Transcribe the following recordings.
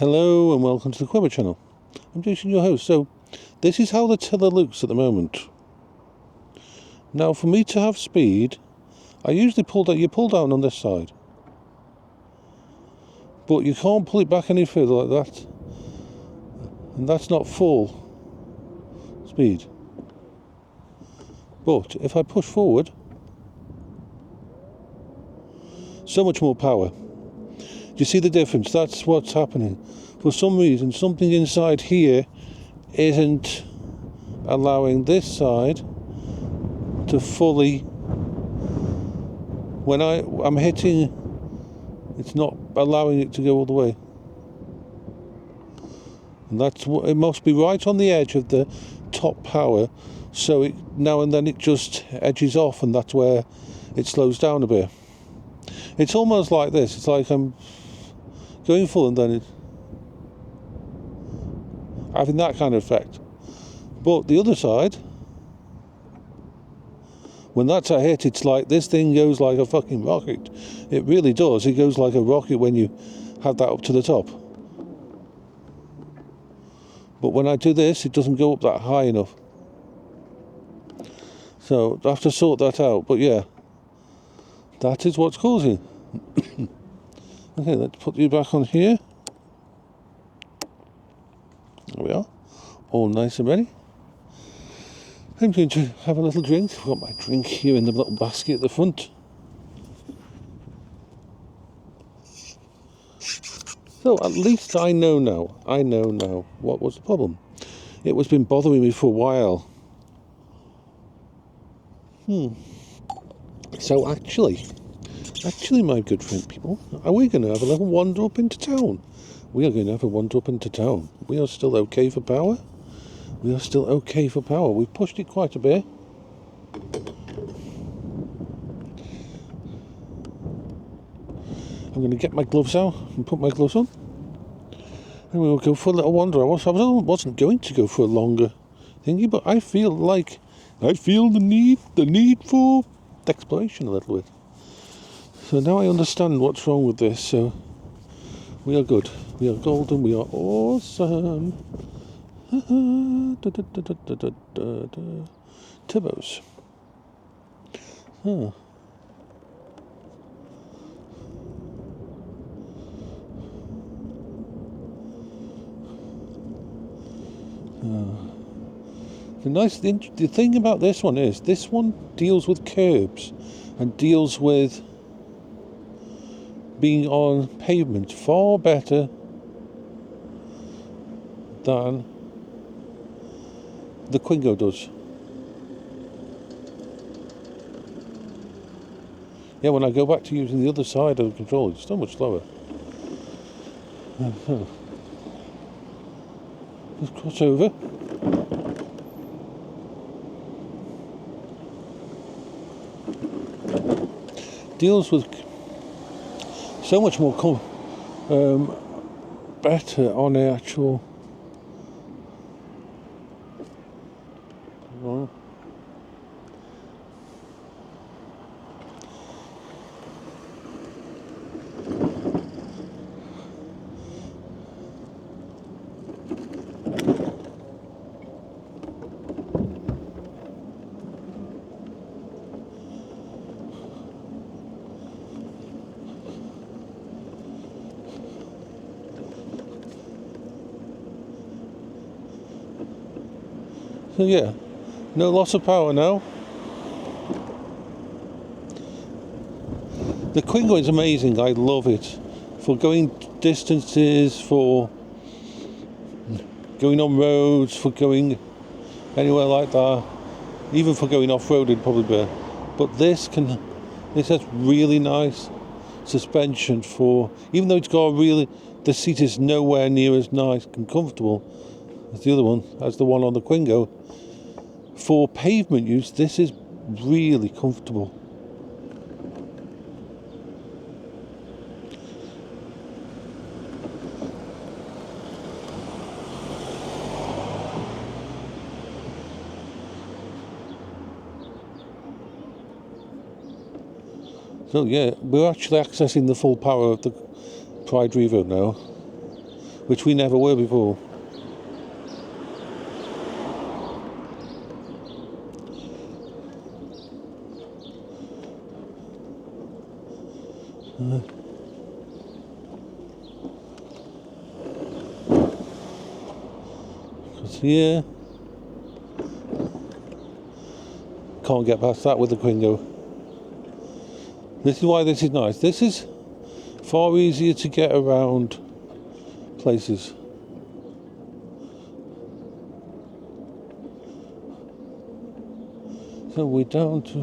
Hello and welcome to the Quiver channel. I'm Jason, your host. So this is how the tiller looks at the moment. Now for me to have speed, I usually you pull down on this side. But you can't pull it back any further like that. And that's not full speed. But if I push forward, so much more power. Do you see the difference? That's what's happening. For some reason, something inside here isn't allowing this side to fully... When I'm hitting, it's not allowing it to go all the way. And that's what it must be, right on the edge of the top power, so it now and then it just edges off, and that's where it slows down a bit. It's almost like this. It's like I'm going full and then it's having that kind of effect. But the other side, when that's a hit, it's like this thing goes like a fucking rocket. It really does. It goes like a rocket when you have that up to the top. But when I do this, it doesn't go up that high enough. So I have to sort that out. But yeah, that is what's causing. Okay, let's put you back on here. There we are, all nice and ready. I'm going to have a little drink. I've got my drink here in the little basket at the front. So at least I know now what was the problem. It was been bothering me for a while. So actually my good friend people, are we going to have a little wander up into town? We are going to have a wander up into town. We are still okay for power. We are still okay for power. We've pushed it quite a bit. I'm going to get my gloves out and put my gloves on. And we will go for a little wander. I wasn't going to go for a longer thingy, but I feel the need for exploration a little bit. So now I understand what's wrong with this. So we are good. We are golden. We are awesome. Turbos. The thing about this one is, this one deals with curbs and deals with being on pavement far better than the Quingo does. Yeah, when I go back to using the other side of the control, it's so much slower. Let's cross over. Deals with so much more better on the actual. So yeah, no loss of power now. The Quingo is amazing. I love it for going distances, for going on roads, for going anywhere like that, even for going off-roaded probably better. But this has really nice suspension for, even though it's got the seat is nowhere near as nice and comfortable as the other one, as the one on the Quingo. For pavement use, this is really comfortable. So yeah, we're actually accessing the full power of the Pride Revo now. which we never were before. Because here, can't get past that with the Quingo. This is why this is nice. This is far easier to get around places. So we're down to...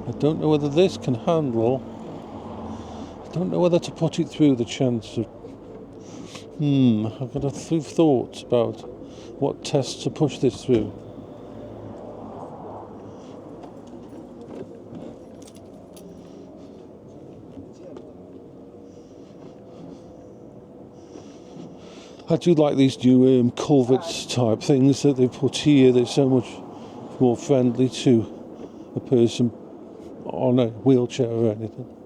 I don't know whether this can handle... I don't know whether to put it through the chance of... I've got a few thoughts about what tests to push this through. I do like these new culverts type things that they put here. They're so much more friendly to a person on a wheelchair or anything.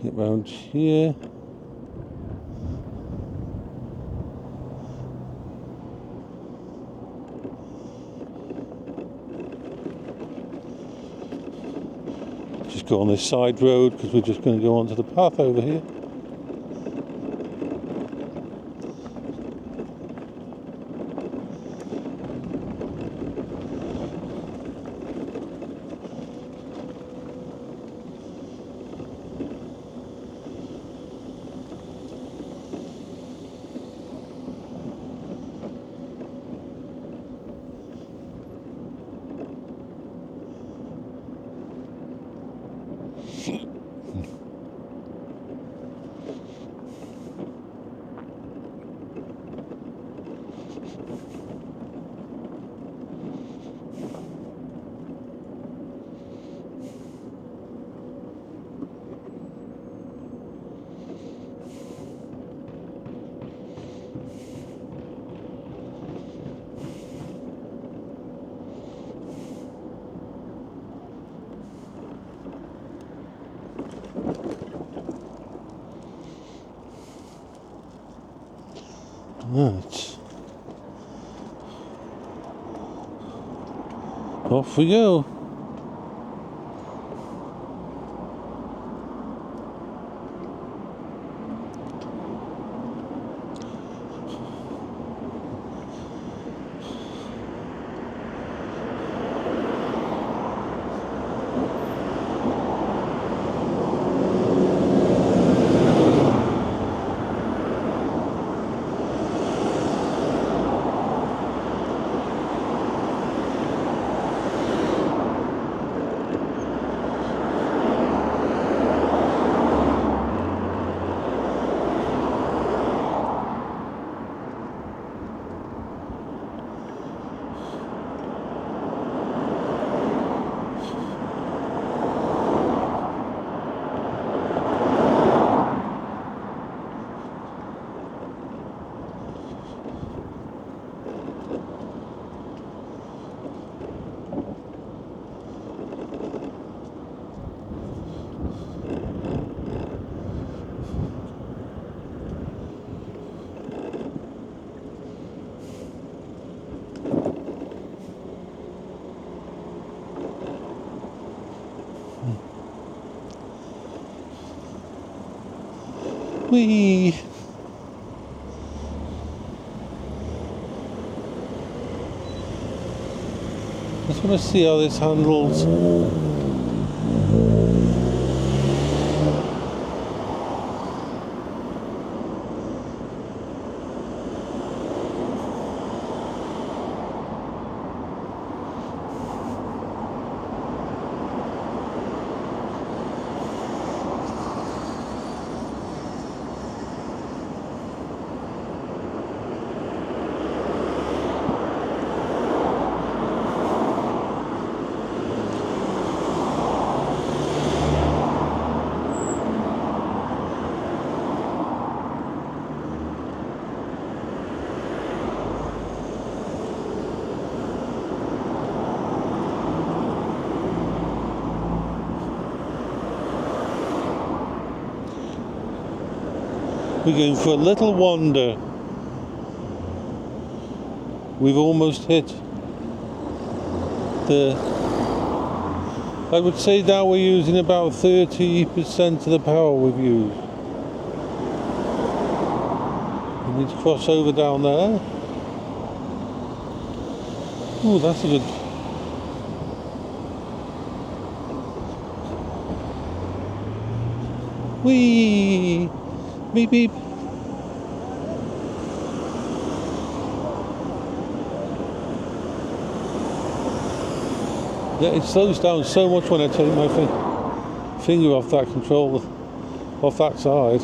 Get round here. Just go on this side road because we're just going to go onto the path over here. Right. Off we go. Whee! Just want to see how this handles. We're going for a little wander. We've almost hit I would say now we're using about 30% of the power we've used. We need to cross over down there. Ooh, that's a good... Whee! Beep beep. Yeah, it slows down so much when I take my finger off that controller, off that side.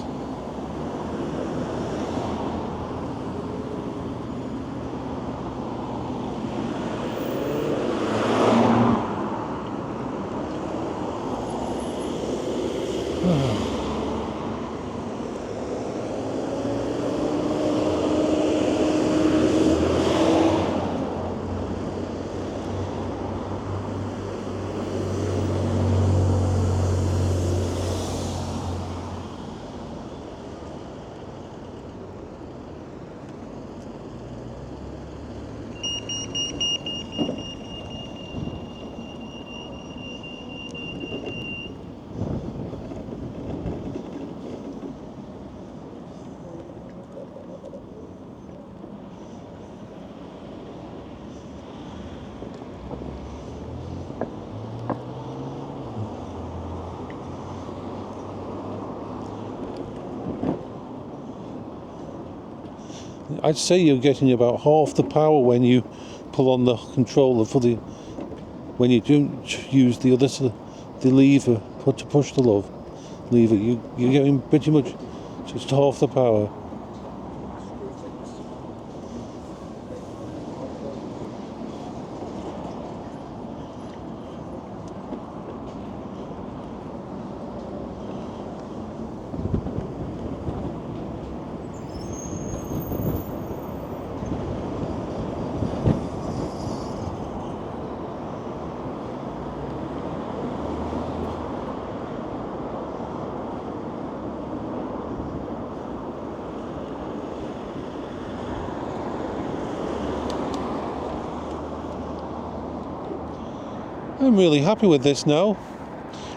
I'd say you're getting about half the power when you pull on the controller when you do use the lever to push the lever. You're getting pretty much just half the power. I'm really happy with this now.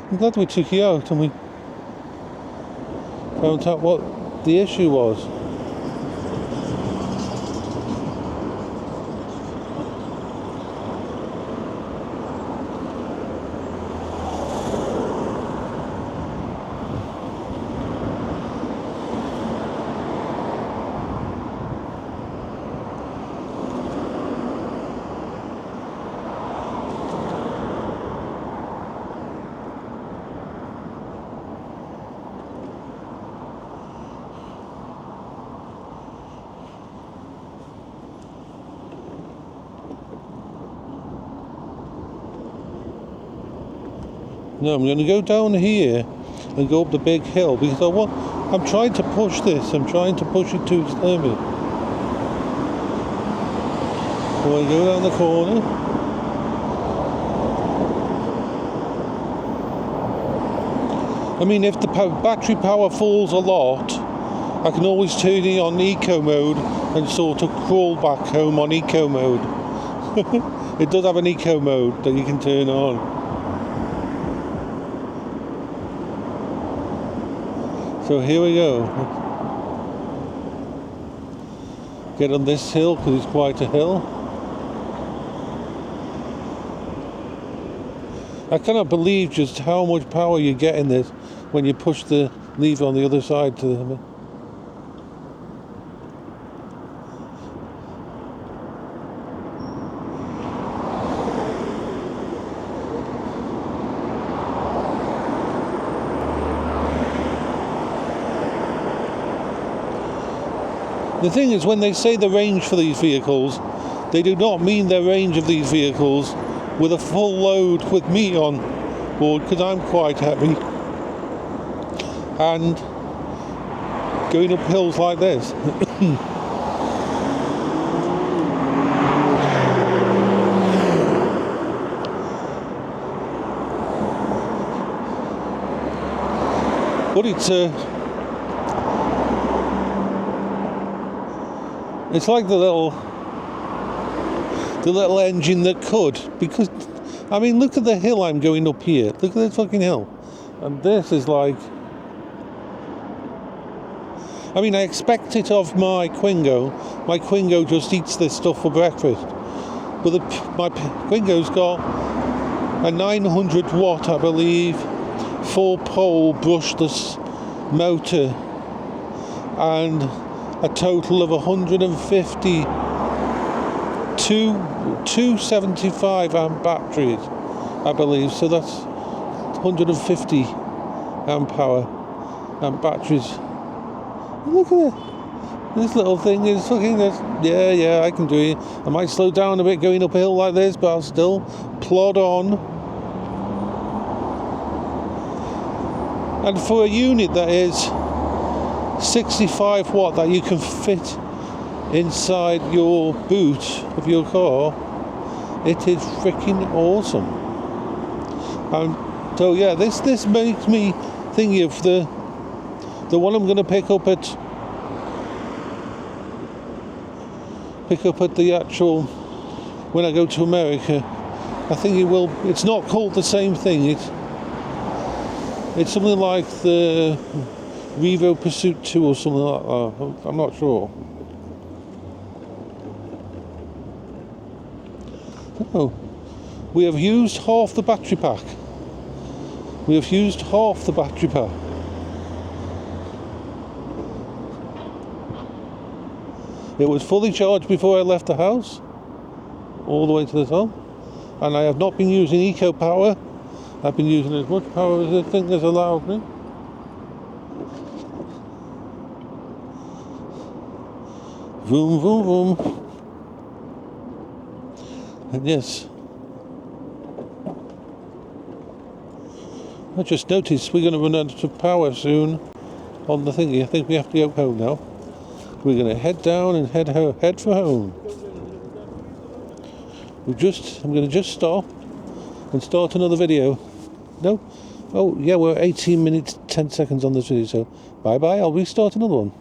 I'm glad we took you out and we found out what the issue was. No, I'm going to go down here and go up the big hill because I'm trying to push this. I'm trying to push it to its limit. So I go down the corner. I mean, if the battery power falls a lot, I can always turn it on eco mode and sort of crawl back home on eco mode. It does have an eco mode that you can turn on. So here we go. Get on this hill because it's quite a hill. I cannot believe just how much power you get in this when you push the lever on the other side to the... The thing is, when they say the range for these vehicles, they do not mean the range of these vehicles with a full load with me on board, because I'm quite heavy. And going up hills like this. But It's like the little engine that could, because I mean, look at the hill I'm going up here. Look at this fucking hill, and this is like. I mean, I expect it of my Quingo. My Quingo just eats this stuff for breakfast. But my Quingo's got a 900 watt, I believe, 4-pole brushless motor and a total of 150 275 amp batteries, I believe. So that's 150 amp hour and batteries. Look at it. This little thing is fucking this. Yeah, I can do it. I might slow down a bit going up a hill like this, but I'll still plod on. And for a unit that is 65 watt that you can fit inside your boot of your car, it is freaking awesome. So yeah, this makes me think of the one I'm going to pick up at the actual, when I go to America. I think it will. It's not called the same thing. It's something like the Revo Pursuit 2 or something like that. I'm not sure. Oh, we have used half the battery pack. It was fully charged before I left the house, all the way to the top, and I have not been using eco power. I've been using as much power as the thing has allowed me. Vroom, vroom, vroom. And yes, I just noticed we're going to run out of power soon on the thingy. I think we have to go home now. We're going to head down and head for home. I'm going to just stop and start another video. No? Oh, yeah, we're 18 minutes, 10 seconds on this video, so bye-bye. I'll restart another one.